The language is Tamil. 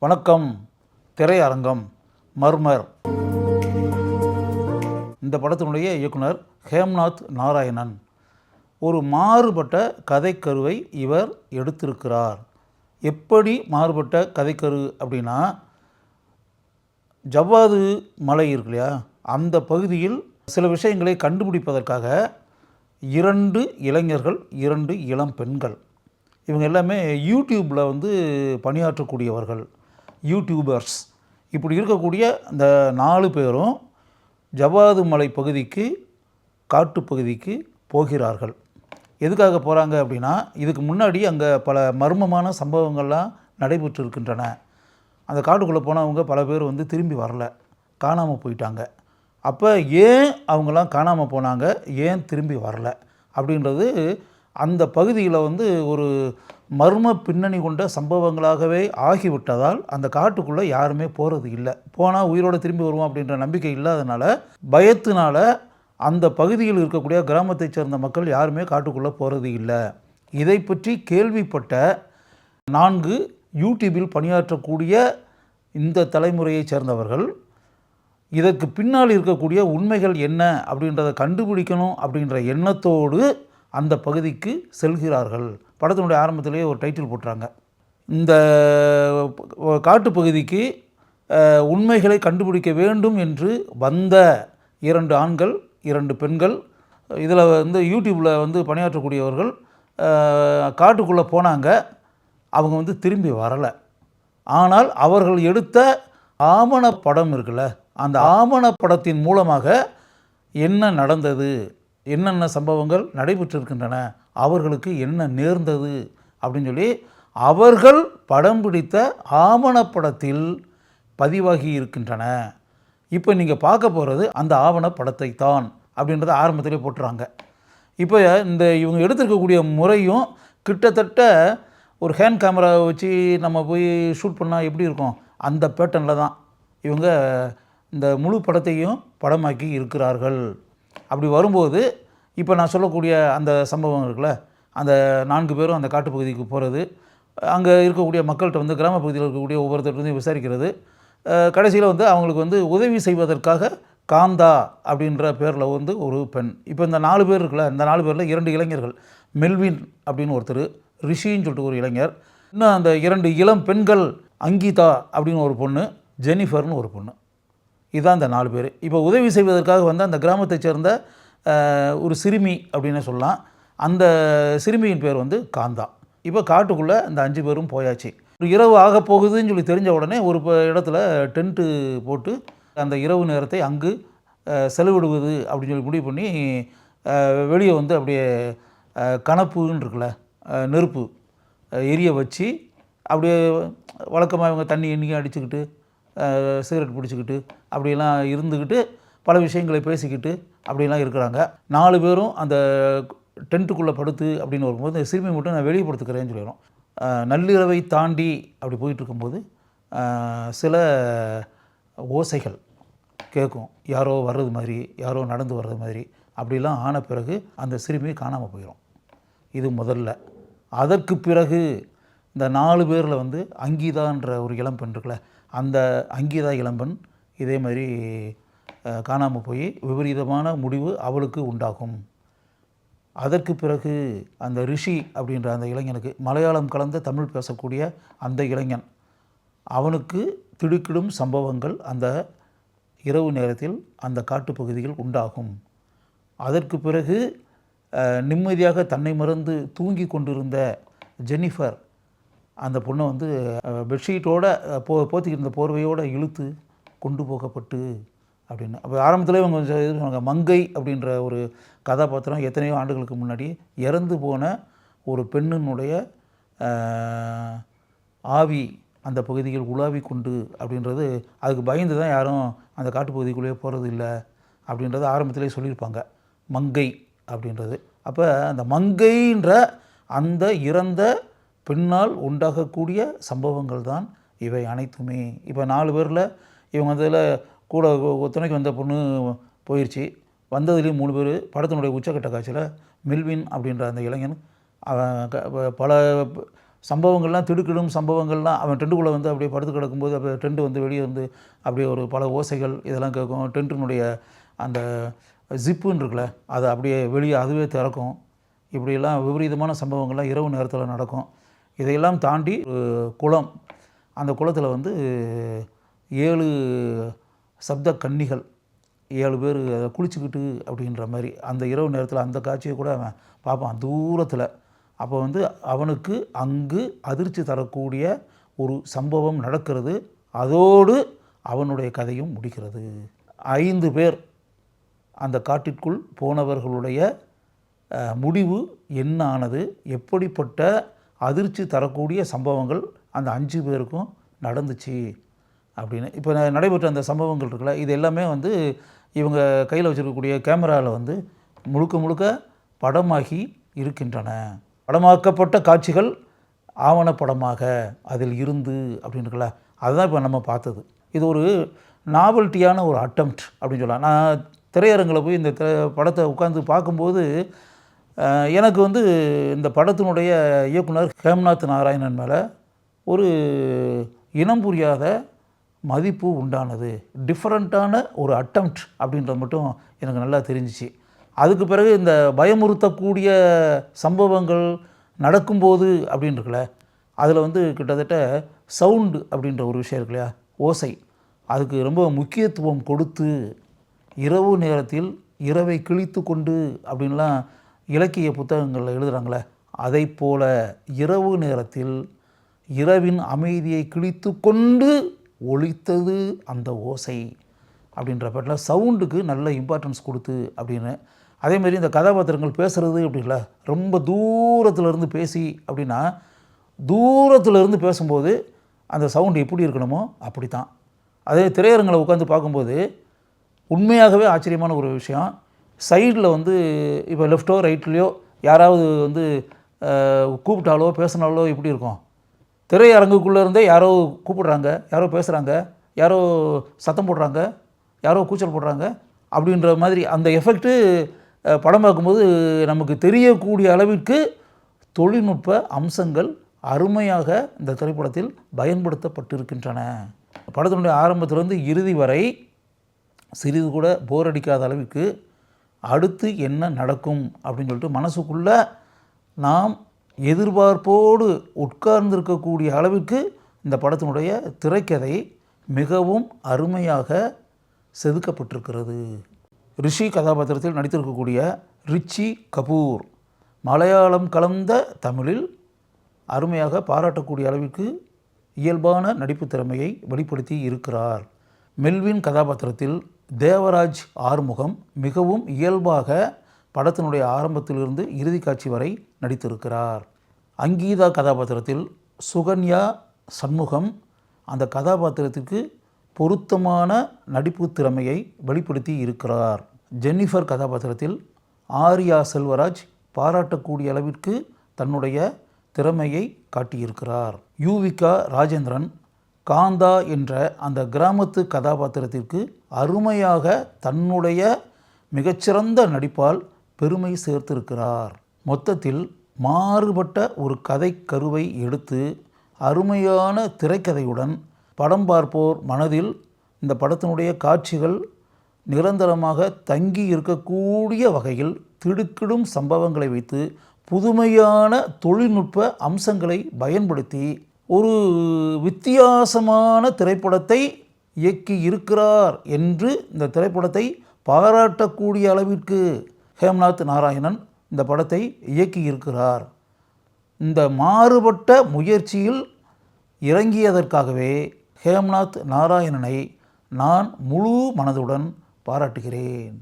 வணக்கம். திரையரங்கம் மர்மர். இந்த படத்தினுடைய இயக்குனர் ஹேம்நாத் நாராயணன். ஒரு மாறுபட்ட கதைக்கருவை இவர் எடுத்திருக்கிறார். எப்படி மாறுபட்ட கதைக்கரு அப்படின்னா, ஜவ்வாது மலை இருக்கு இல்லையா, அந்த பகுதியில் சில விஷயங்களை கண்டுபிடிப்பதற்காக 2 இளைஞர்கள், 2 இளம் பெண்கள், இவங்க எல்லாமே யூடியூப்பில் பணியாற்றக்கூடியவர்கள், யூடியூபர்ஸ். இப்படி இருக்கக்கூடிய இந்த 4 பேரும் ஜவ்வாது மலை பகுதிக்கு, காட்டுப்பகுதிக்கு போகிறார்கள். எதுக்காக போகிறாங்க அப்படின்னா, இதுக்கு முன்னாடி அங்கே பல மர்மமான சம்பவங்கள்லாம் நடைபெற்று இருக்கின்றன. அந்த காட்டுக்குள்ளே போனவங்க பல பேர் திரும்பி வரல, காணாமல் போயிட்டாங்க. அப்போ ஏன் அவங்களாம் காணாமல் போனாங்க, ஏன் திரும்பி வரல அப்படின்றது அந்த பகுதியில் ஒரு மர்ம பின்னணி கொண்ட சம்பவங்களாகவே ஆகிவிட்டதால் அந்த காட்டுக்குள்ளே யாருமே போகிறது இல்லை. போனால் உயிரோடு திரும்பி வருவோம் அப்படின்ற நம்பிக்கை இல்லாதனால, பயத்தினால அந்த பகுதியில் இருக்கக்கூடிய கிராமத்தைச் சேர்ந்த மக்கள் யாருமே காட்டுக்குள்ளே போகிறது இல்லை. இதை பற்றி கேள்விப்பட்ட 4 யூடியூபில் பணியாற்றக்கூடிய இந்த தலைமுறையைச் சேர்ந்தவர்கள் இதற்கு பின்னால் இருக்கக்கூடிய உண்மைகள் என்ன அப்படின்றத கண்டுபிடிக்கணும் அப்படின்ற எண்ணத்தோடு அந்த பகுதிக்கு செல்கிறார்கள். படத்தினுடைய ஆரம்பத்திலேயே ஒரு டைட்டில் போட்டுறாங்க. இந்த காட்டுப்பகுதிக்கு உண்மைகளை கண்டுபிடிக்க வேண்டும் என்று வந்த 2 ஆண்கள், 2 பெண்கள், இதில் யூடியூப்பில் பணியாற்றக்கூடியவர்கள் காட்டுக்குள்ளே போனாங்க. அவங்க திரும்பி வரலை. ஆனால் அவர்கள் எடுத்த ஆவணப்படம் இருக்குல்ல, அந்த ஆவணப்படத்தின் மூலமாக என்ன நடந்தது, என்னென்ன சம்பவங்கள் நடைபெற்றிருக்கின்றன, அவர்களுக்கு என்ன நேர்ந்தது அப்படின்னு சொல்லி அவர்கள் படம் பிடித்த ஆவணப்படத்தில் பதிவாகி இருக்கின்றன. இப்போ நீங்கள் பார்க்க போகிறது அந்த ஆவணப்படத்தை தான் அப்படின்றத ஆரம்பத்திலே போட்டுறாங்க. இப்போ இவங்க எடுத்திருக்கக்கூடிய முறையும் கிட்டத்தட்ட ஒரு ஹேண்ட் கேமராவை வச்சு நம்ம போய் ஷூட் பண்ணால் எப்படி இருக்கும், அந்த பேட்டர்னில் தான் இவங்க இந்த முழு படத்தையும் படமாக்கி இருக்கிறார்கள். அப்படி வரும்போது இப்போ நான் சொல்லக்கூடிய அந்த சம்பவம் இருக்குல்ல, அந்த 4 பேரும் அந்த காட்டுப்பகுதிக்கு போகிறது, அங்கே இருக்கக்கூடிய மக்கள்கிட்ட கிராம பகுதியில் இருக்கக்கூடிய ஒவ்வொருத்தர் விசாரிக்கிறது, கடைசியில் அவங்களுக்கு உதவி செய்வதற்காக காந்தா அப்படின்ற பேரில் ஒரு பெண். இப்போ இந்த 4 பேர் இருக்குல்ல, இந்த 4 பேரில் 2 இளைஞர்கள், மெல்வின் அப்படின்னு ஒருத்தர், ரிஷின்னு சொல்லிட்டு ஒரு இளைஞர், இன்னும் அந்த 2 இளம் பெண்கள், அங்கிதா அப்படின்னு ஒரு பொண்ணு, ஜெனிஃபர்னு ஒரு பொண்ணு. இதுதான் இந்த 4 பேர். இப்போ உதவி செய்வதற்காக அந்த கிராமத்தைச் சேர்ந்த ஒரு சிறுமி அப்படின்னு சொல்லலாம். அந்த சிறுமியின் பேர் காந்தா. இப்போ காட்டுக்குள்ளே இந்த 5 பேரும் போயாச்சு. ஒரு இரவு ஆக போகுதுன்னு சொல்லி தெரிஞ்ச உடனே ஒரு இடத்துல டென்ட்டு போட்டு அந்த இரவு நேரத்தை அங்கு செலவிடுவது அப்படின்னு சொல்லி முடிவு பண்ணி வெளியே அப்படியே கணப்புன்னு இருக்குல்ல, நெருப்பு எரிய வச்சு அப்படியே வழக்கமாக இவங்க தண்ணி எண்ணிக்கை அடிச்சுக்கிட்டு சிகரெட் பிடிச்சிக்கிட்டு அப்படியெல்லாம் இருந்துக்கிட்டு பல விஷயங்களை பேசிக்கிட்டு அப்படிலாம் இருக்கிறாங்க. 4 பேரும் அந்த டென்ட்டுக்குள்ளே படுத்து அப்படின்னு வரும்போது சிறுமி மட்டும் நான் வெளியே படுத்துக்கிறேன்னு சொல்லிடுறோம். நள்ளிரவை தாண்டி அப்படி போயிட்டுருக்கும்போது சில ஓசைகள் கேட்கும், யாரோ வர்றது மாதிரி, யாரோ நடந்து வர்றது மாதிரி. அப்படிலாம் ஆன பிறகு அந்த சிறுமி காணாமல் போயிடும். இது முதல்ல. அதற்கு பிறகு இந்த 4 பேரில் அங்கீதான்ற ஒரு இளம்பெண் இருக்குல்ல, அந்த அங்கீதா இளம்பெண் இதே மாதிரி காணாமல் போய் விபரீதமான முடிவு அவளுக்கு உண்டாகும். அதற்கு பிறகு அந்த ரிஷி அப்படின்ற அந்த இளைஞனுக்கு, மலையாளம் கலந்த தமிழ் பேசக்கூடிய அந்த இளைஞன், அவனுக்கு திடுக்கிடும் சம்பவங்கள் அந்த இரவு நேரத்தில் அந்த காட்டுப்பகுதியில் உண்டாகும். அதற்கு பிறகு நிம்மதியாக தன்னை மறந்து தூங்கி கொண்டிருந்த ஜெனிஃபர், அந்த பொண்ணை பெட்ஷீட்டோட போத்திக்கிருந்த போர்வையோடு இழுத்து கொண்டு போகப்பட்டு அப்படின்னு. அப்போ ஆரம்பத்தில் இவங்க சொன்னாங்க, மங்கை அப்படின்ற ஒரு கதாபாத்திரம் எத்தனையோ ஆண்டுகளுக்கு முன்னாடி இறந்து போன ஒரு பெண்ணினுடைய ஆவி அந்த பகுதியில் உலாவி கொண்டு அப்படின்றது, அதுக்கு பயந்து தான் யாரும் அந்த காட்டுப்பகுதிக்குள்ளேயே போகிறது இல்லை அப்படின்றது ஆரம்பத்திலே சொல்லியிருப்பாங்க, மங்கை அப்படின்றது. அப்போ அந்த மங்கைன்ற அந்த இறந்த பின்னால் உண்டாகக்கூடிய சம்பவங்கள் தான் இவை அனைத்துமே. இப்போ 4 பேரில் இவங்க அதில் கூட துணைக்கு வந்த பொண்ணு போயிடுச்சு. வந்ததுலேயும் 3 பேர். படத்தினுடைய உச்சக்கட்ட காட்சியில் மெல்வின் அப்படின்ற அந்த இளைஞன் அவன் பல சம்பவங்கள்லாம் திடுக்கிடும் சம்பவங்கள்லாம் அவன் டென்ட்டுக்குள்ளே வந்து அப்படியே படுத்து கிடக்கும்போது அப்படியே டென்ட்டு வந்து வெளியே வந்து அப்படியே ஒரு பல ஓசைகள் இதெல்லாம் கேட்கும். டென்ட்டினுடைய அந்த ஜிப்புன்னு இருக்குல்ல அதை அப்படியே வெளியே அதுவே திறக்கும். இப்படியெல்லாம் விபரீதமான சம்பவங்கள்லாம் இரவு நேரத்தில் நடக்கும். இதையெல்லாம் தாண்டி ஒரு குளம், அந்த குளத்தில் வந்து 7 சப்த கன்னிகள் 7 பேர் குளிச்சுக்கிட்டு அப்படின்ற மாதிரி அந்த இரவு நேரத்தில் அந்த காட்சியை கூட அவன் பார்ப்பான் தூரத்தில். அப்போ வந்து அவனுக்கு அங்கு அதிர்ச்சி தரக்கூடிய ஒரு சம்பவம் நடக்கிறது. அதோடு அவனுடைய கதையும் முடிகிறது. 5 பேர் அந்த காட்டிற்குள் போனவர்களுடைய முடிவு என்ன ஆனது, எப்படிப்பட்ட அதிர்ச்சி தரக்கூடிய சம்பவங்கள் அந்த 5 பேருக்கும் நடந்துச்சு அப்படின்னு. இப்போ நடைபெற்ற அந்த சம்பவங்கள் இருக்குல்ல, இது எல்லாமே வந்து இவங்க கையில் வச்சுருக்கக்கூடிய கேமராவில் வந்து முழுக்க முழுக்க படமாகி இருக்கின்றன. படமாக்கப்பட்ட காட்சிகள் ஆவணப்படமாக அதில் இருந்து அப்படின்னு இருக்குல்ல, அதுதான் இப்போ நம்ம பார்த்தது. இது ஒரு நாவல்ட்டியான ஒரு அட்டம்ப்ட் அப்படின்னு சொல்லலாம். நான் திரையரங்கில் போய் இந்த படத்தை உட்காந்து பார்க்கும்போது எனக்கு வந்து இந்த படத்தினுடைய இயக்குனர் ஹேம்நாத் நாராயணன் மேலே ஒரு இனம் புரியாத மதிப்பு உண்டானது. டிஃப்ரெண்ட்டான ஒரு அட்டம்ப்ட் அப்படின்றது மட்டும் எனக்கு நல்லா தெரிஞ்சிச்சு. அதுக்கு பிறகு இந்த பயமுறுத்தக்கூடிய சம்பவங்கள் நடக்கும்போது அப்படின்னு இருக்குல்ல, அதில் வந்து கிட்டத்தட்ட சவுண்டு அப்படின்ற ஒரு விஷயம் இருக்கு இல்லையா, ஓசை, அதுக்கு ரொம்ப முக்கியத்துவம் கொடுத்து இரவு நேரத்தில் இரவை கிழித்து கொண்டு அப்படின்லாம் இலக்கிய புத்தகங்களில் எழுதுகிறாங்களே, அதை போல இரவு நேரத்தில் இரவின் அமைதியை கிழித்து கொண்டு ஒலித்தது அந்த ஓசை அப்படின்ற பாட்டில் சவுண்டுக்கு நல்ல இம்பார்ட்டன்ஸ் கொடுத்து அப்படின்னு. அதேமாரி இந்த கதாபாத்திரங்கள் பேசுகிறது அப்படின்ல, ரொம்ப தூரத்துலேருந்து பேசி அப்படின்னா தூரத்துலேருந்து பேசும்போது அந்த சவுண்டு எப்படி இருக்கணுமோ அப்படி தான். அதே திரையரங்களை உட்காந்து பார்க்கும்போது உண்மையாகவே ஆச்சரியமான ஒரு விஷயம், சைடில் வந்து இப்போ லெஃப்ட்டோ ரைட்லேயோ யாராவது வந்து கூப்பிட்டாலோ பேசினாலோ எப்படி இருக்கும், திரையரங்குக்குள்ளே இருந்தே யாரோ கூப்பிடுறாங்க, யாரோ பேசுகிறாங்க, யாரோ சத்தம் போடுறாங்க, யாரோ கூச்சல் போடுறாங்க அப்படின்ற மாதிரி அந்த எஃபெக்ட்டு படம் பார்க்கும்போது நமக்கு தெரியக்கூடிய அளவிற்கு தொழில்நுட்ப அம்சங்கள் அருமையாக இந்த திரைப்படத்தில் பயன்படுத்தப்பட்டிருக்கின்றன. படத்தினுடைய ஆரம்பத்திலிருந்து இறுதி வரை சிறிது கூட போர் அடிக்காத அளவுக்கு அடுத்து என்ன நடக்கும் அப்படின்னு சொல்லிட்டு மனசுக்குள்ளே நாம் எதிர்பார்ப்போடு உட்கார்ந்திருக்கக்கூடிய அளவுக்கு இந்த படத்தினுடைய திரைக்கதை மிகவும் அருமையாக செதுக்கப்பட்டிருக்கிறது. ரிஷி கதாபாத்திரத்தில் நடித்திருக்கக்கூடிய ரிச்சி கபூர் மலையாளம் கலந்த தமிழில் அருமையாக பாராட்டக்கூடிய அளவிற்கு இயல்பான நடிப்பு திறமையை வெளிப்படுத்தி இருக்கிறார். மெல்வின் கதாபாத்திரத்தில் தேவராஜ் ஆறுமுகம் மிகவும் இயல்பாக படத்தினுடைய ஆரம்பத்திலிருந்து இறுதி காட்சி வரை நடித்திருக்கிறார். அங்கீதா கதாபாத்திரத்தில் சுகன்யா சண்முகம் அந்த கதாபாத்திரத்திற்கு பொருத்தமான நடிப்பு திறமையை வெளிப்படுத்தி இருக்கிறார். ஜென்னிஃபர் கதாபாத்திரத்தில் ஆர்யா செல்வராஜ் பாராட்டக்கூடிய அளவிற்கு தன்னுடைய திறமையை காட்டியிருக்கிறார். யூவிகா ராஜேந்திரன் காந்தா என்ற அந்த கிராமத்து கதாபாத்திரத்திற்கு அருமையாக தன்னுடைய மிகச்சிறந்த நடிப்பால் பெருமை சேர்த்திருக்கிறார். மொத்தத்தில் மாறுபட்ட ஒரு கதை கருவை எடுத்து அருமையான திரைக்கதையுடன் படம் பார்ப்போர் மனதில் இந்த படத்தினுடைய காட்சிகள் நிரந்தரமாக தங்கி இருக்கக்கூடிய வகையில் திடுக்கிடும் சம்பவங்களை வைத்து புதுமையான தொழில்நுட்ப அம்சங்களை பயன்படுத்தி ஒரு வித்தியாசமான திரைப்படத்தை இயக்கி இருக்கிறார் என்று இந்த திரைப்படத்தை பாராட்டக்கூடிய அளவிற்கு ஹேம்நாத் நாராயணன் இந்த படத்தை இயக்கி இருக்கிறார். இந்த மாறுபட்ட முயற்சியில் இறங்கியதற்காகவே ஹேம்நாத் நாராயணனை நான் முழு மனதுடன் பாராட்டுகிறேன்.